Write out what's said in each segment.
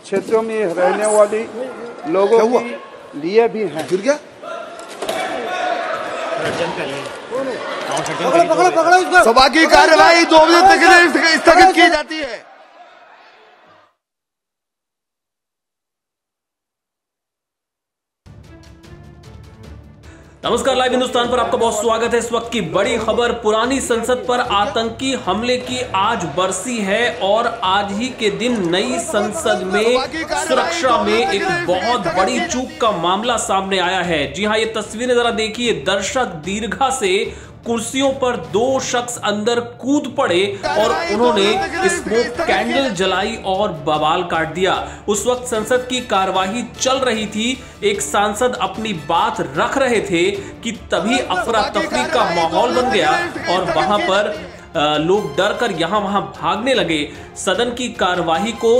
क्षेत्रों में रहने वाली लोगों के लिए भी हैं। गिर गया। सभा की कार्यवाही 2 बजे तक के लिए स्थगित की जाती है। नमस्कार, लाइव हिंदुस्तान पर आपका बहुत स्वागत है। इस वक्त की बड़ी खबर, पुरानी संसद पर आतंकी हमले की आज बरसी है और आज ही के दिन नई संसद में सुरक्षा में एक बहुत बड़ी चूक का मामला सामने आया है। जी हां, ये तस्वीरें जरा देखिए। दर्शक दीर्घा से कुर्सियों पर 2 शख्स अंदर कूद पड़े और उन्होंने स्मोक कैंडल जलाई और बवाल काट दिया। उस वक्त संसद की कार्यवाही चल रही थी, एक सांसद अपनी बात रख रहे थे कि तभी अफरा तफरी का माहौल बन गया और वहां पर लोग डर कर यहां वहां भागने लगे। सदन की कार्यवाही को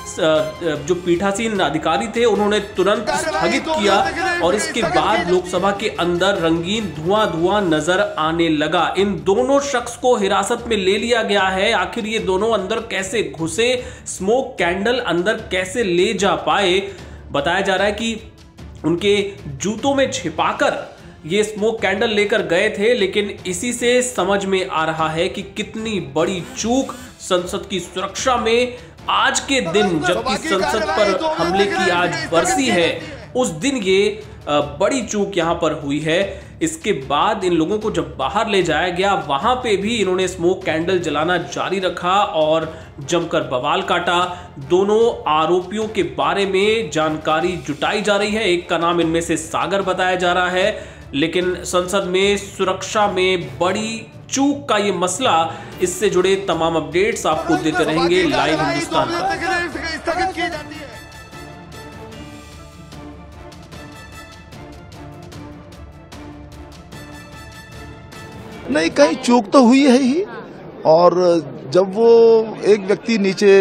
जो पीठासीन अधिकारी थे उन्होंने तुरंत स्थगित किया और इसके बाद लोकसभा के अंदर रंगीन धुआं नजर आने लगा। इन दोनों शख्स को हिरासत में ले लिया गया है। आखिर ये दोनों अंदर कैसे घुसे, स्मोक कैंडल अंदर कैसे ले जा पाए? बताया जा रहा है कि उनके जूतों में छिपाकर ये स्मोक कैंडल लेकर गए थे, लेकिन इसी से समझ में आ रहा है कि कितनी बड़ी चूक संसद की सुरक्षा में आज के दिन, जबकि संसद पर हमले की आज बरसी है, उस दिन ये बड़ी चूक यहां पर हुई है। इसके बाद इन लोगों को जब बाहर ले जाया गया, वहां पे भी इन्होंने स्मोक कैंडल जलाना जारी रखा और जमकर बवाल काटा। दोनों आरोपियों के बारे में जानकारी जुटाई जा रही है। एक का नाम इनमें से सागर बताया जा रहा है, लेकिन संसद में सुरक्षा में बड़ी चूक का ये मसला, इससे जुड़े तमाम अपडेट्स आपको देते रहेंगे लाइव हिंदुस्तान पर। नहीं, कहीं चूक तो हुई है ही। और जब वो एक व्यक्ति नीचे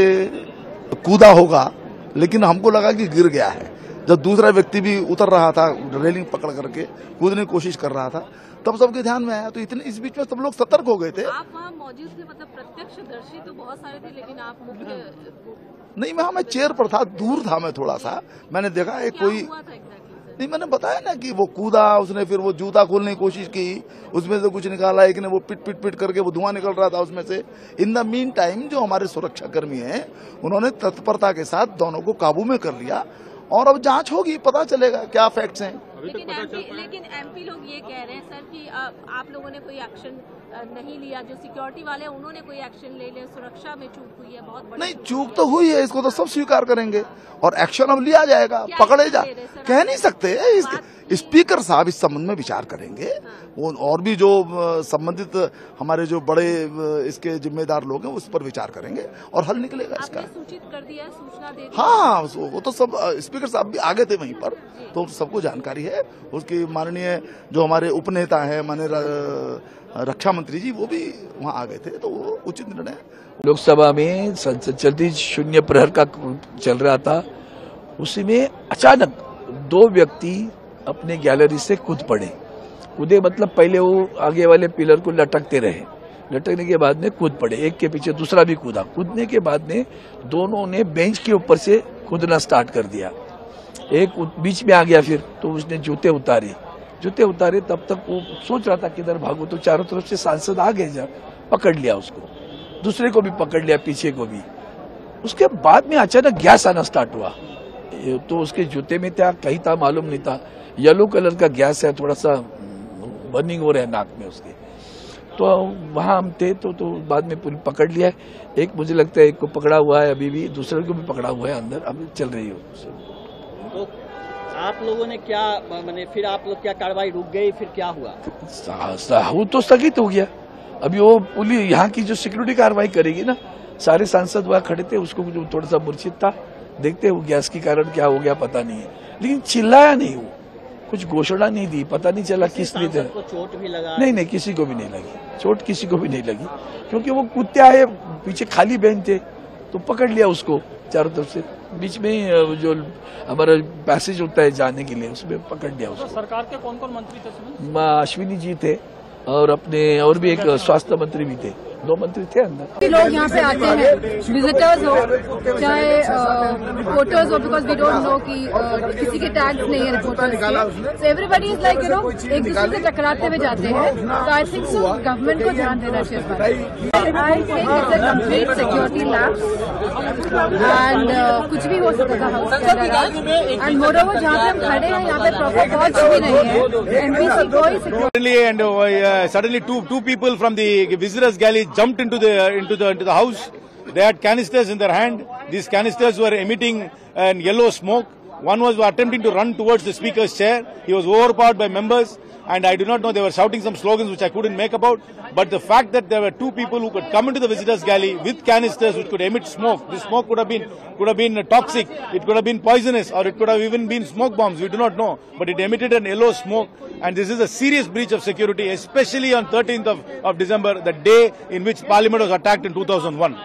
कूदा होगा, लेकिन हमको लगा कि गिर गया है। जब दूसरा व्यक्ति भी उतर रहा था, रेलिंग पकड़ करके कूदने की कोशिश कर रहा था, तब सबके ध्यान में आया। तो इतने इस बीच में सब लोग सतर्क हो गए थे। आप वहाँ मौजूद थे, मतलब प्रत्यक्षदर्शी तो बहुत सारे थे, लेकिन आप मुख्य नहीं, मैं चेयर पर था, दूर था मैं थोड़ा सा। मैंने देखा एक कोई नहीं, मैंने बताया ना कि वो कूदा, उसने फिर वो जूता खोलने की कोशिश की, उसमें से कुछ निकाला, एक ने वो पिट करके वो धुआं निकल रहा था उसमें से। इन द मीन टाइम जो हमारे सुरक्षा कर्मी हैं, उन्होंने तत्परता के साथ दोनों को काबू में कर लिया और अब जांच होगी, पता चलेगा क्या फैक्ट्स हैं। लेकिन एमपी लोग ये कह रहे हैं सर कि आप लोगों ने कोई एक्शन नहीं लिया, जो सिक्योरिटी वाले हैं उन्होंने कोई एक्शन ले लिया, सुरक्षा में चूक हुई है बहुत बड़ी। नहीं, चूक तो हुई है, इसको तो सब स्वीकार करेंगे और एक्शन अब लिया जाएगा, पकड़े जा। कह नहीं सकते, स्पीकर साहब इस संबंध में विचार करेंगे। और भी जो संबंधित हमारे जो बड़े इसके जिम्मेदार लोग हैं उस पर विचार करेंगे और हल निकलेगा इसका। सूचित कर दिया, सूचना दे दी। हाँ, वो तो सब स्पीकर साहब भी आगे थे वहीं पर, तो सबको जानकारी है। उसकी माननीय जो हमारे उपनेता है, माननीय रक्षा मंत्री जी, वो भी वहाँ आ गए थे, तो वो उचित निर्णय। लोकसभा में संसद चलती, शून्य प्रहर का चल रहा था, उसी में अचानक 2 व्यक्ति अपने गैलरी से कूद पड़े। कूदे मतलब पहले वो आगे वाले पिलर को लटकते रहे, लटकने के बाद में कूद पड़े, एक के पीछे दूसरा भी कूदा। कूदने के बाद में दोनों ने बेंच के ऊपर से कूदना स्टार्ट कर दिया। एक बीच में आ गया, फिर तो उसने जूते उतारे। तब तक वो सोच रहा था किधर भागो, तो चारों तरफ से सांसद आ गए, जब पकड़ लिया उसको, दूसरे को भी पकड़ लिया, पीछे को भी। उसके बाद में अचानक गैस आना स्टार्ट हुआ, तो उसके जूते में था, कहीं था मालूम नहीं था। येलो कलर का गैस है, थोड़ा सा बर्निंग हो रहा है नाक में उसके। तो वहां हम थे, तो बाद में पूरी पकड़ लिया। एक मुझे लगता है एक को पकड़ा हुआ है, अभी भी दूसरे को भी पकड़ा हुआ है, अंदर अभी चल रही है। तो आप लोगों ने क्या मैंने फिर आप लोग क्या कार्रवाई रुक गई, फिर क्या हुआ? वो तो स्थगित हो गया। अभी वो पुलिस यहाँ की जो सिक्योरिटी कार्रवाई करेगी ना, सारे सांसद वहाँ खड़े थे, उसको जो थोड़ा सा मूर्छित था, देखते वो गैस के कारण क्या हो गया पता नहीं है, लेकिन चिल्लाया नहीं, वो कुछ घोषणा नहीं दी, पता नहीं चला किस लिए। चोट भी लगा? नहीं, किसी को भी नहीं लगी चोट, किसी को भी नहीं लगी, क्योंकि वो कूदते आए, पीछे खाली बेंच थे, तो पकड़ लिया उसको चारों तरफ से। बीच में जो हमारा पैसेज होता है जाने के लिए, उसमें पकड़ लिया उसको। तो सरकार के कौन कौन मंत्री थे? अश्विनी जी थे और अपने और भी एक स्वास्थ्य मंत्री भी थे, 2 मंत्री थे अंदर। लोग यहाँ पे आते हैं, विजिटर्स हो चाहे रिपोर्टर्स और बिकॉज वी डोंट नो कि किसी के टैग्स नहीं है रिपोर्टर्स के, सो एवरीबडी इज लाइक एक दूसरे से टकराते हुए जाते हैं. तो आई थिंक सो गवर्नमेंट को ध्यान देना चाहिए. I think it's a complete security lapse and कुछ भी हो सकता था हाउस के अंदर. एंड मोरओवर जहाँ पे हम खड़े हैं यहाँ पे प्रॉपर वॉच भी नहीं है. एमपीसी कोई security. And suddenly two people from the visitors galley jumped into the house. They had canisters in their hand. These canisters were emitting yellow smoke. One was attempting to run towards the speaker's chair. He was overpowered by members, and I do not know, they were shouting some slogans which I couldn't make about. But the fact that there were two people who could come into the visitors galley with canisters which could emit smoke, this smoke could have been toxic, it could have been poisonous, or it could have even been smoke bombs. We do not know, but it emitted an yellow smoke, and this is a serious breach of security, especially on 13th of December, the day in which Parliament was attacked in 2001.